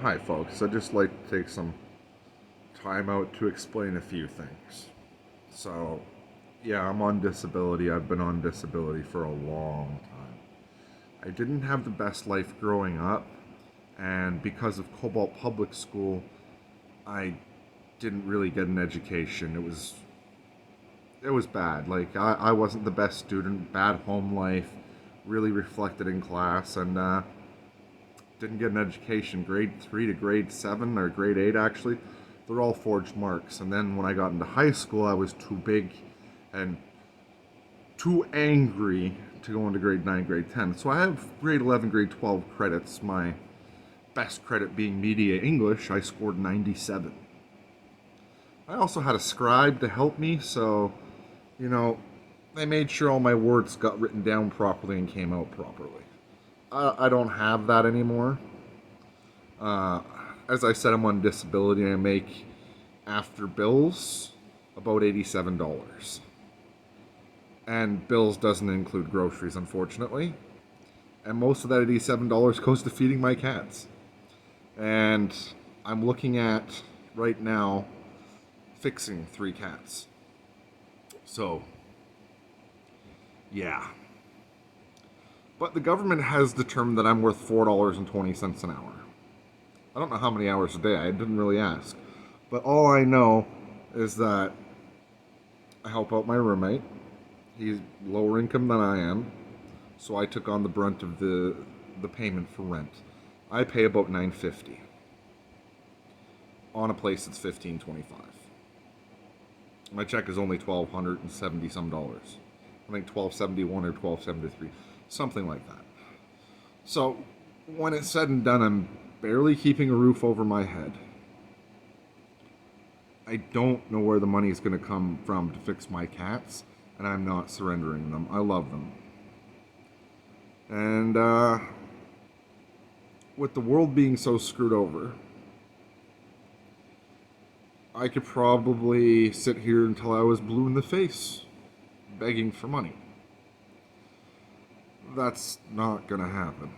Hi, folks. I'd just like to take some time out to explain a few things. So, yeah, I'm on disability. I've been on disability for a long time. I didn't have the best life growing up, and because of Cobalt Public School, I didn't really get an education. It was bad. Like I wasn't the best student. Bad home life, really reflected in class, and didn't get an education. Grade 3 to grade 7, or grade 8 actually, they're all forged marks. And then when I got into high school, I was too big and too angry to go into grade 9, grade 10. So I have grade 11, grade 12 credits. My best credit being media English, I scored 97. I also had a scribe to help me, so, you know, they made sure all my words got written down properly and came out properly. I don't have that anymore. Uh, as I said, I'm on disability. I make, after bills, about $87. And bills doesn't include groceries, unfortunately. And most of that $87 goes to feeding my cats. And I'm looking at, right now, fixing 3 cats. So, yeah. But the government has determined that I'm worth $4.20 an hour. I don't know how many hours a day. I didn't really ask. But all I know is that I help out my roommate. He's lower income than I am, so I took on the brunt of the payment for rent. I pay about $9.50 on a place that's $15.25. My check is only $1,270 some dollars. I think $1,271 or $1,273, something like that. So when it's said and done, I'm barely keeping a roof over my head. I don't know where the money is going to come from to fix my cats, and I'm not surrendering them. I love them. And with the world being so screwed over, I could probably sit here until I was blue in the face, begging for money. That's not going to happen.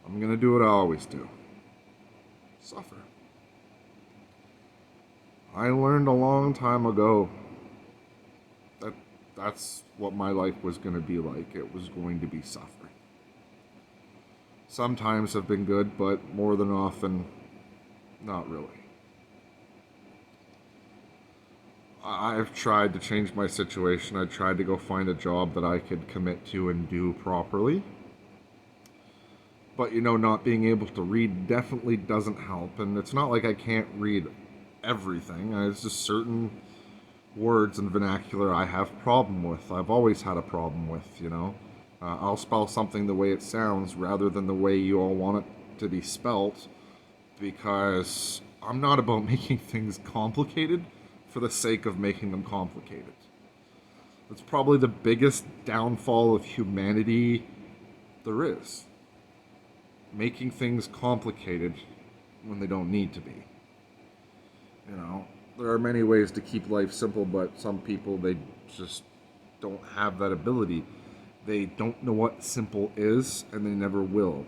I'm going to do what I always do. Suffer. I learned a long time ago that that's what my life was going to be like. It was going to be suffering. Sometimes have been good, but more than often, not really. I've tried to change my situation. I tried to go find a job that I could commit to and do properly. But, not being able to read definitely doesn't help. And it's not like I can't read everything. It's just certain words and vernacular I have problem with. I've always had a problem with. I'll spell something the way it sounds rather than the way you all want it to be spelt, because I'm not about making things complicated for the sake of making them complicated. That's probably the biggest downfall of humanity there is. Making things complicated when they don't need to be. There are many ways to keep life simple, but some people, they just don't have that ability. They don't know what simple is, and they never will.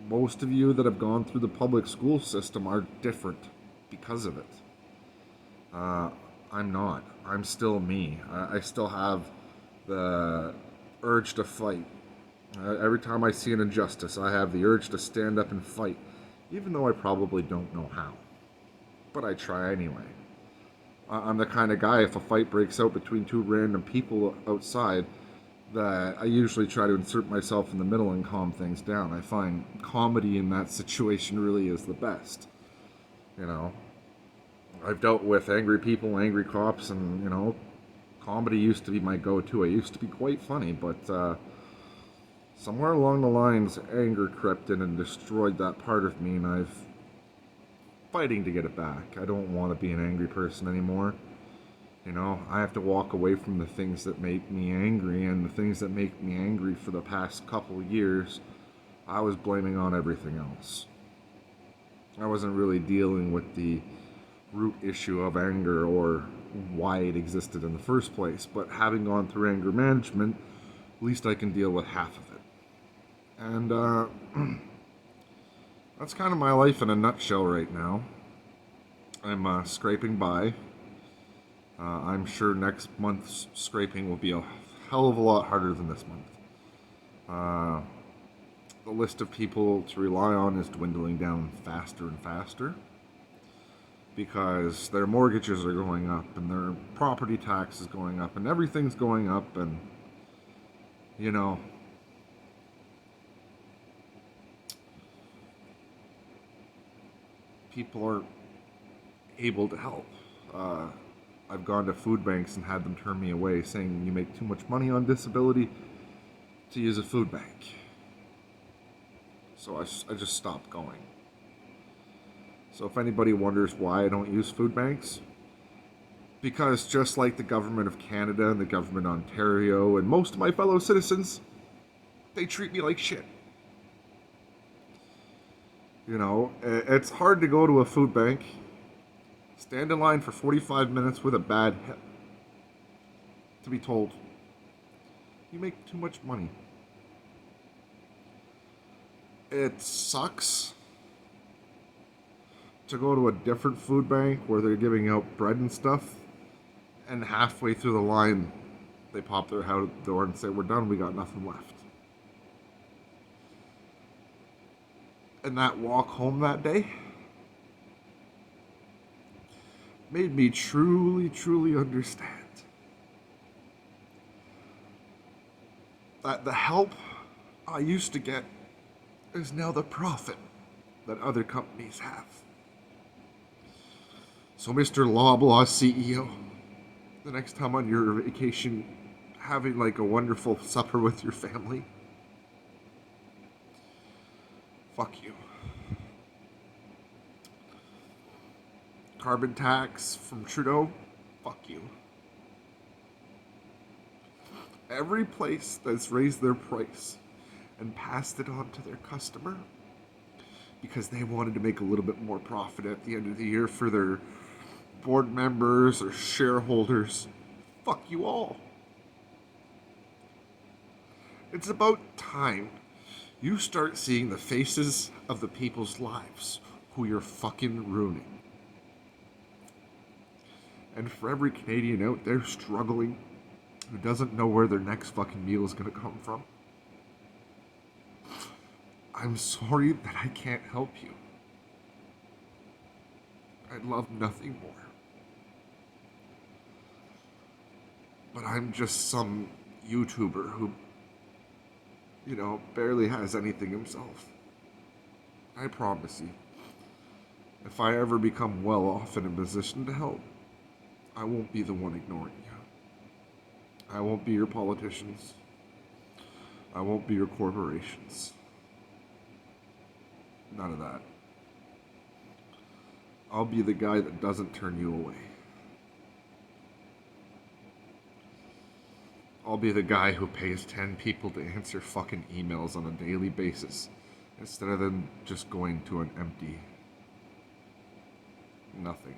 Most of you that have gone through the public school system are different because of it. I'm not. I'm still me. I still have the urge to fight. Every time I see an injustice, I have the urge to stand up and fight, even though I probably don't know how. But I try anyway. I'm the kind of guy, if a fight breaks out between 2 random people outside, that I usually try to insert myself in the middle and calm things down. I find comedy in that situation really is the best. I've dealt with angry people, angry cops, and, comedy used to be my go-to. I used to be quite funny, but somewhere along the lines, anger crept in and destroyed that part of me, and I've fighting to get it back. I don't want to be an angry person anymore. I have to walk away from the things that make me angry, and the things that make me angry for the past couple of years, I was blaming on everything else. I wasn't really dealing with the root issue of anger or why it existed in the first place, but having gone through anger management, at least I can deal with half of it. And that's kind of my life in a nutshell right now. I'm scraping by. I'm sure next month's scraping will be a hell of a lot harder than this month. Uh, the list of people to rely on is dwindling down faster and faster because their mortgages are going up and their property tax is going up and everything's going up, and you know, people aren't able to help. Uh, I've gone to food banks and had them turn me away, saying you make too much money on disability to use a food bank. So I just stopped going. So if anybody wonders why I don't use food banks, because just like the government of Canada and the government of Ontario and most of my fellow citizens, they treat me like shit. You know, it's hard to go to a food bank, stand in line for 45 minutes with a bad hip, to be told, you make too much money. It sucks to go to a different food bank where they're giving out bread and stuff, and halfway through the line, they pop their head out the door and say, "We're done, we got nothing left." And that walk home that day made me truly, truly understand that the help I used to get is now the profit that other companies have. So, Mr. Loblaw CEO, the next time on your vacation, having like a wonderful supper with your family, fuck you. Carbon tax from Trudeau, fuck you. Every place that's raised their price and passed it on to their customer because they wanted to make a little bit more profit at the end of the year for their board members or shareholders, fuck you all. It's about time you start seeing the faces of the people's lives who you're fucking ruining. And for every Canadian out there struggling who doesn't know where their next fucking meal is gonna come from, I'm sorry that I can't help you. I'd love nothing more. But I'm just some YouTuber who, barely has anything himself. I promise you, if I ever become well off in a position to help, I won't be the one ignoring you. I won't be your politicians. I won't be your corporations. None of that. I'll be the guy that doesn't turn you away. I'll be the guy who pays 10 people to answer fucking emails on a daily basis instead of them just going to an empty nothing,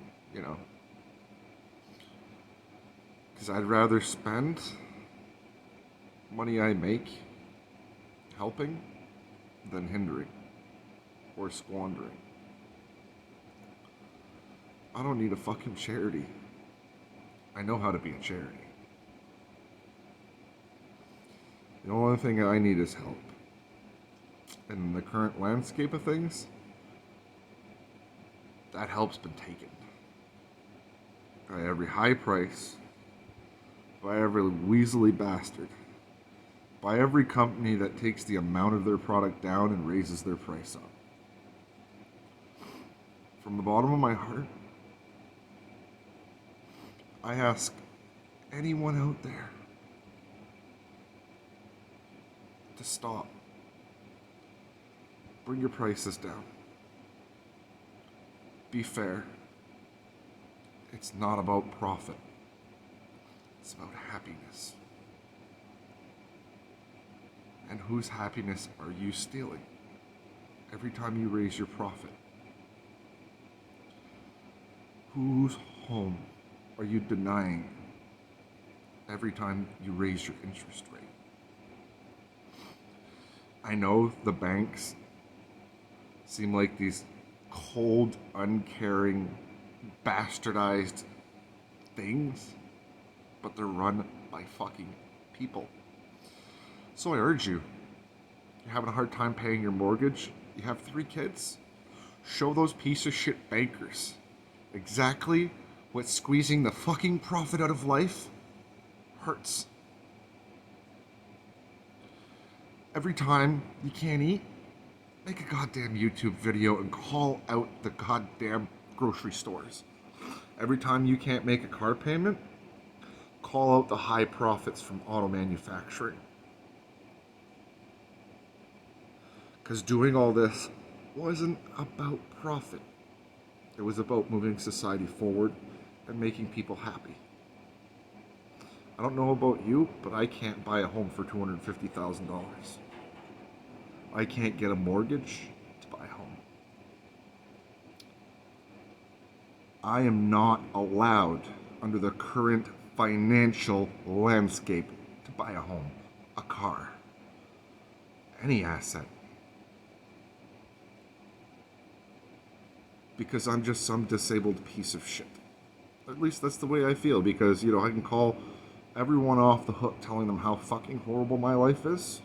Because I'd rather spend money I make helping than hindering or squandering. I don't need a fucking charity. I know how to be a charity. The only thing I need is help. In the current landscape of things, that help's been taken. By every high price, by every weaselly bastard, by every company that takes the amount of their product down and raises their price up. From the bottom of my heart, I ask anyone out there to stop. Bring your prices down. Be fair. It's not about profit. It's about happiness. And whose happiness are you stealing every time you raise your profit? Whose home are you denying every time you raise your interest rate? I know the banks seem like these cold, uncaring, bastardized things, but they're run by fucking people. So I urge you, you're having a hard time paying your mortgage, you have 3 kids, show those piece of shit bankers exactly what squeezing the fucking profit out of life hurts. Every time you can't eat, make a goddamn YouTube video and call out the goddamn grocery stores. Every time you can't make a car payment, call out the high profits from auto manufacturing. Because doing all this wasn't about profit. It was about moving society forward and making people happy. I don't know about you, but I can't buy a home for $250,000. I can't get a mortgage to buy a home. I am not allowed, under the current financial landscape, to buy a home, a car, any asset. Because I'm just some disabled piece of shit. At least that's the way I feel, because, I can call everyone off the hook telling them how fucking horrible my life is,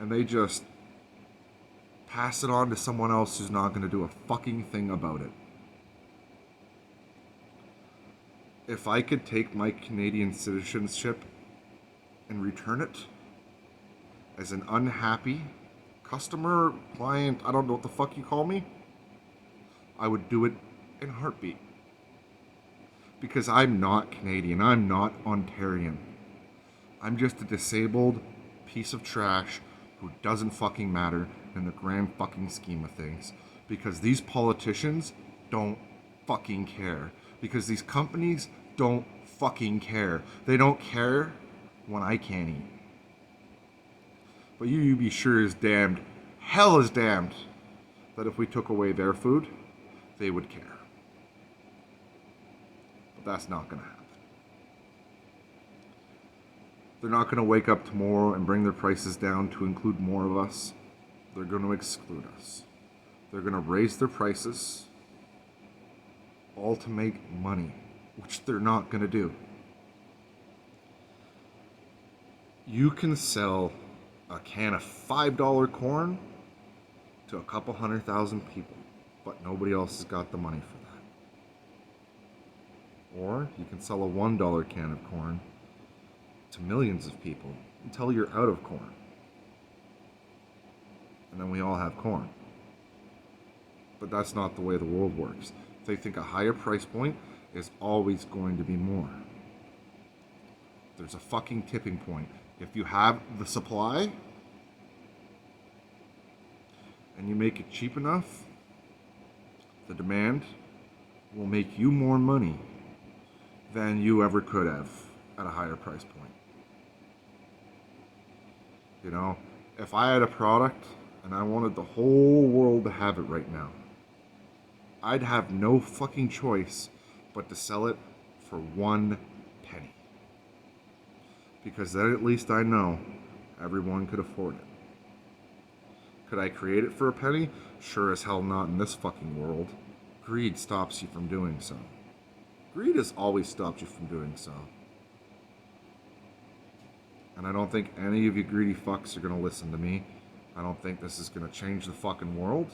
and they just pass it on to someone else who's not going to do a fucking thing about it. If I could take my Canadian citizenship and return it as an unhappy customer, client, I don't know what the fuck you call me, I would do it in a heartbeat. Because I'm not Canadian, I'm not Ontarian. I'm just a disabled piece of trash who doesn't fucking matter in the grand fucking scheme of things. Because these politicians don't fucking care. Because these companies don't fucking care. They don't care when I can't eat. But you be sure is damned, hell is damned, that if we took away their food, they would care. But that's not going to happen. They're not going to wake up tomorrow and bring their prices down to include more of us. They're going to exclude us. They're going to raise their prices, all to make money, which they're not going to do. You can sell a can of $5 corn to a couple 100,000 people, but nobody else has got the money for that. Or you can sell a $1 can of corn to millions of people until you're out of corn. And then we all have corn. But that's not the way the world works. They think a higher price point is always going to be more. There's a fucking tipping point. If you have the supply and you make it cheap enough, the demand will make you more money than you ever could have at a higher price point. If I had a product and I wanted the whole world to have it right now, I'd have no fucking choice but to sell it for 1 penny. Because then at least I know everyone could afford it. Could I create it for a penny? Sure as hell not in this fucking world. Greed stops you from doing so. Greed has always stopped you from doing so. And I don't think any of you greedy fucks are going to listen to me. I don't think this is going to change the fucking world.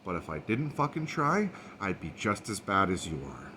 But if I didn't fucking try, I'd be just as bad as you are.